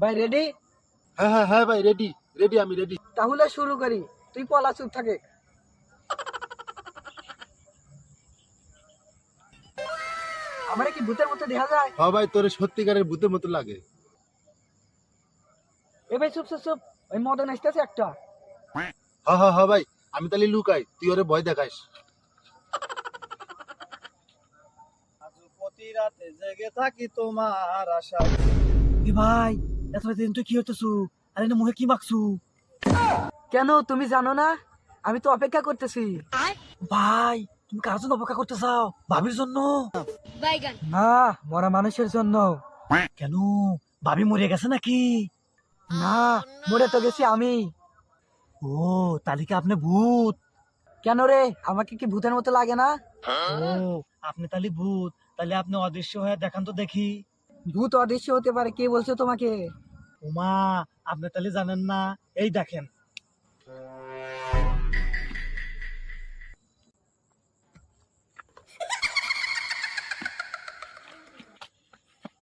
ভাই রেডি? হ্যাঁ হ্যাঁ হ্যাঁ ভাই, রেডি রেডি, আমি রেডি। তাহলে শুরু করি। তুই পলা, চুপ থাকে। আমার কি ভূতের মতো দেখা যায়? হ্যাঁ ভাই, তোরে সত্যিকারের ভূতের মতো লাগে। এ ভাই চুপ চুপ চুপ, ওই মদন আসতেছে একটা। হ্যাঁ হ্যাঁ হ্যাঁ ভাই, আমি তাহলে লুকাই, তুই ওরে ভয় দেখাইস। প্রতি রাতে জেগে থাকি তোমার আশায়। এ ভাই, এতদিন তুই কি হইতেছু? আরে না মুখে কি মাখছু? কেন, তুমি জানো না? আমি তো অপেক্ষা করতেছি। ভাই, তুমি কার জন্য অপেক্ষা করতে চাও? ভাবির জন্য? না, মরা মানুষের জন্য। কেন, ভাবি মরে গেছে নাকি? না, মরে তো গেছি আমি। ও, তাহলে কি আপনি ভূত? কেন রে, আমাকে কি ভূতের মতো লাগে না? ও, আপনি তাহলে ভূত। তাহলে আপনি অদৃশ্য হয়ে দেখান তো দেখি। ভূত অদৃশ্য হতে পারে, কে বলছে তোমাকে? ওমা, আপনি তাহলে জানেন না? এই দেখেন।